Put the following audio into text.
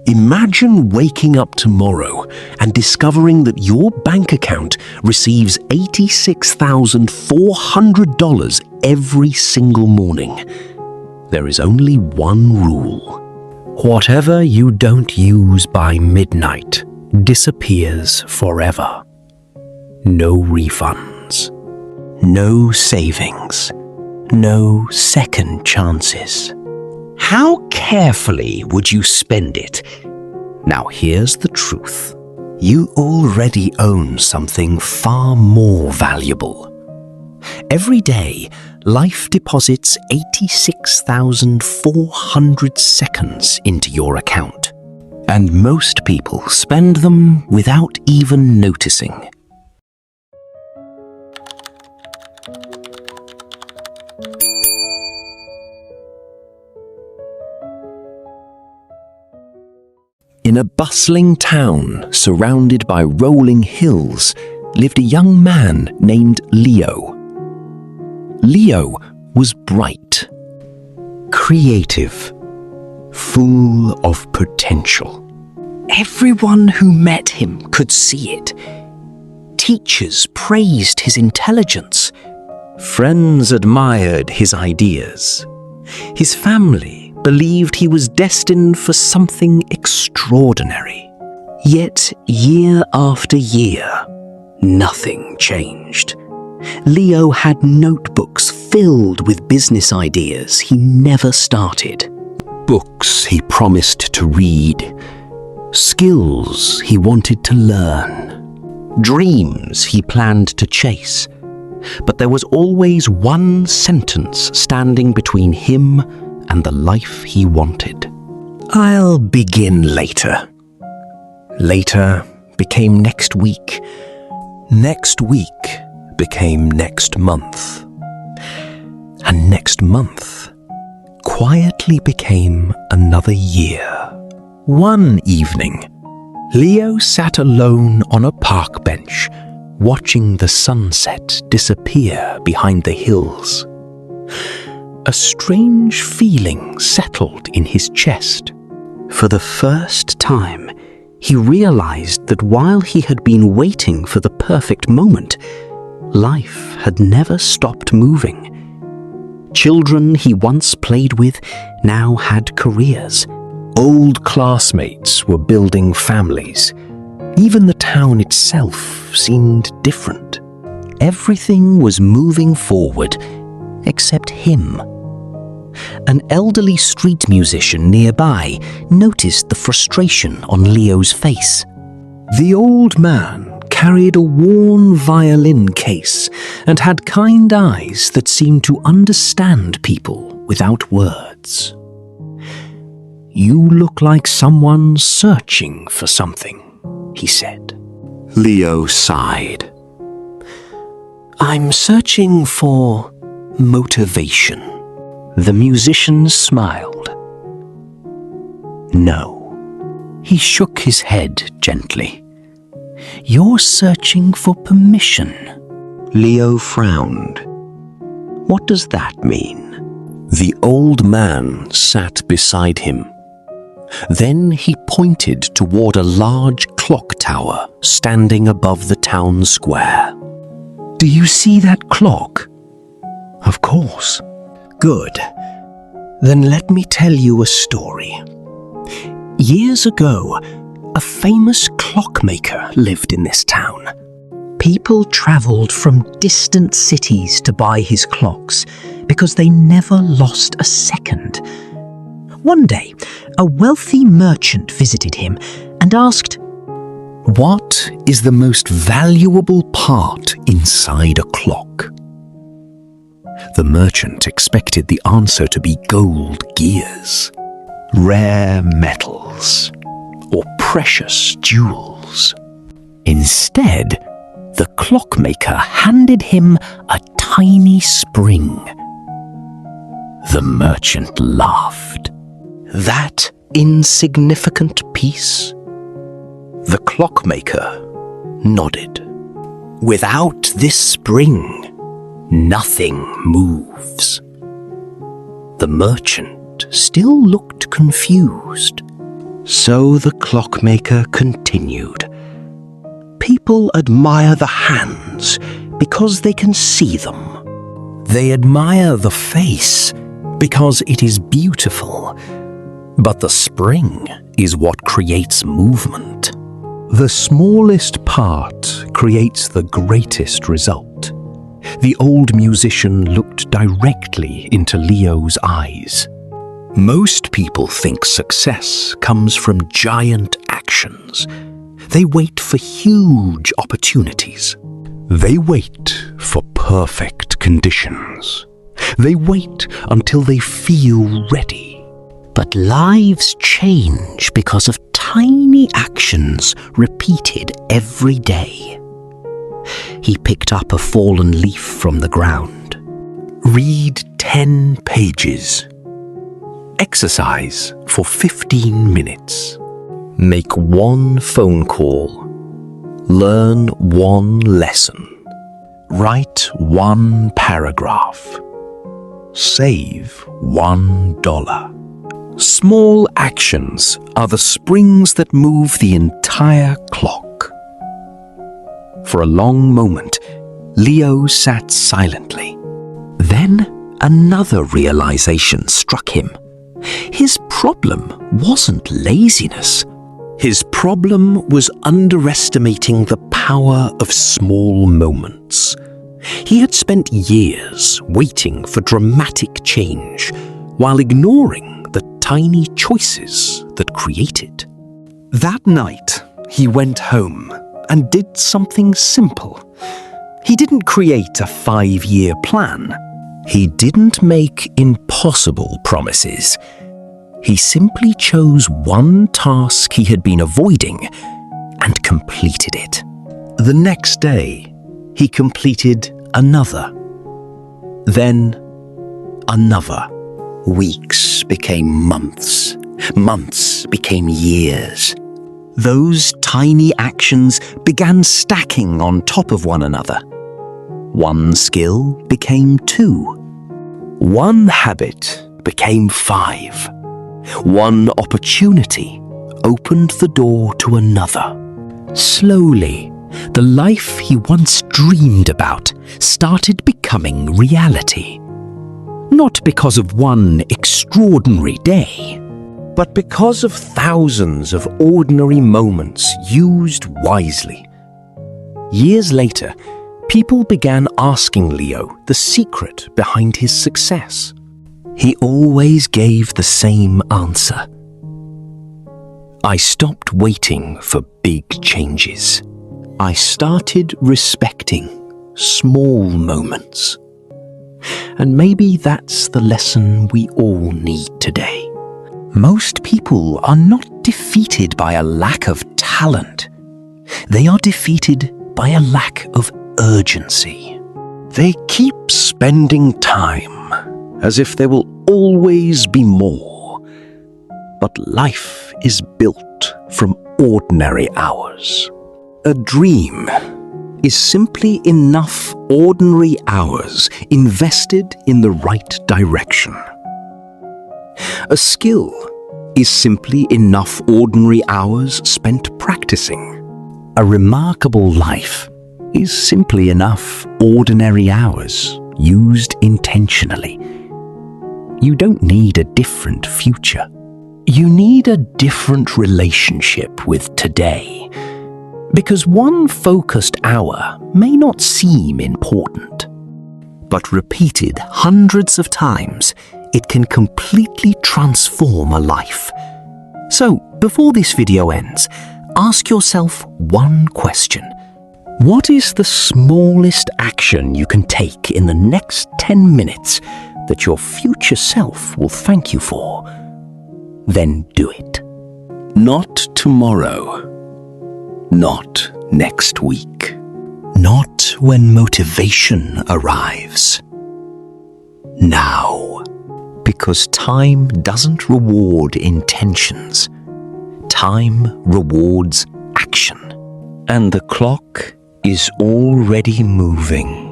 Imagine waking up tomorrow and discovering that your bank account receives $86,400 every single morning. There is only one rule. Whatever you don't use by midnight disappears forever. No refunds. No savings. No second chances. How carefully would you spend it? Now here's the truth. You already own something far more valuable. Every day, life deposits 86,400 seconds into your account. And most people spend them without even noticing. In a bustling town surrounded by rolling hills lived a young man named Leo. Leo was bright, creative, full of potential. Everyone who met him could see it. Teachers praised his intelligence. Friends admired his ideas. His family believed he was destined for something extraordinary. Yet, year after year, nothing changed. Leo had notebooks filled with business ideas he never started. Books he promised to read. Skills he wanted to learn. Dreams he planned to chase. But there was always one sentence standing between him and the life he wanted. I'll begin later. Later became next week. Next week became next month. And next month quietly became another year. One evening, Leo sat alone on a park bench, watching the sunset disappear behind the hills. A strange feeling settled in his chest. For the first time, he realized that while he had been waiting for the perfect moment, life had never stopped moving. Children he once played with now had careers. Old classmates were building families. Even the town itself seemed different. Everything was moving forward, except him. An elderly street musician nearby noticed the frustration on Leo's face. The old man carried a worn violin case and had kind eyes that seemed to understand people without words. "You look like someone searching for something," he said. Leo sighed. "I'm searching for motivation." The musician smiled. "No." He shook his head gently. "You're searching for permission." Leo frowned. "What does that mean?" The old man sat beside him. Then he pointed toward a large clock tower standing above the town square. "Do you see that clock?" "Of course." "Good. Then let me tell you a story. Years ago, a famous clockmaker lived in this town. People traveled from distant cities to buy his clocks because they never lost a second. One day, a wealthy merchant visited him and asked, "What is the most valuable part inside a clock?" The merchant expected the answer to be gold gears, rare metals, or precious jewels. Instead, the clockmaker handed him a tiny spring. The merchant laughed. "That insignificant piece?" The clockmaker nodded. "Without this spring, nothing moves." The merchant still looked confused. So the clockmaker continued. People admire the hands because they can see them. They admire the face because it is beautiful. But the spring is what creates movement. The smallest part creates the greatest result. The old musician looked directly into Leo's eyes. Most people think success comes from giant actions. They wait for huge opportunities. They wait for perfect conditions. They wait until they feel ready. But lives change because of tiny actions repeated every day. He picked up a fallen leaf from the ground. Read 10 pages. Exercise for 15 minutes. Make one phone call. Learn one lesson. Write one paragraph. Save $1. Small actions are the springs that move the entire clock. For a long moment, Leo sat silently. Then another realization struck him. His problem wasn't laziness. His problem was underestimating the power of small moments. He had spent years waiting for dramatic change while ignoring the tiny choices that create it. That night, he went home and did something simple. He didn't create a 5-year plan. He didn't make impossible promises. He simply chose one task he had been avoiding and completed it. The next day, he completed another. Then another. Weeks became months. Months became years. Those tiny actions began stacking on top of one another. One skill became 2. One habit became 5. One opportunity opened the door to another. Slowly, the life he once dreamed about started becoming reality. Not because of one extraordinary day, but because of thousands of ordinary moments used wisely. Years later, people began asking Leo the secret behind his success. He always gave the same answer. I stopped waiting for big changes. I started respecting small moments. And maybe that's the lesson we all need today. Most people are not defeated by a lack of talent. They are defeated by a lack of urgency. They keep spending time as if there will always be more. But life is built from ordinary hours. A dream is simply enough ordinary hours invested in the right direction. A skill is simply enough ordinary hours spent practicing. A remarkable life is simply enough ordinary hours used intentionally. You don't need a different future. You need a different relationship with today. Because one focused hour may not seem important, but repeated hundreds of times, it can completely transform a life. So, before this video ends, ask yourself one question. What is the smallest action you can take in the next 10 minutes that your future self will thank you for? Then do it. Not tomorrow. Not next week. Not when motivation arrives. Now. Because time doesn't reward intentions. Time rewards action. And the clock is already moving.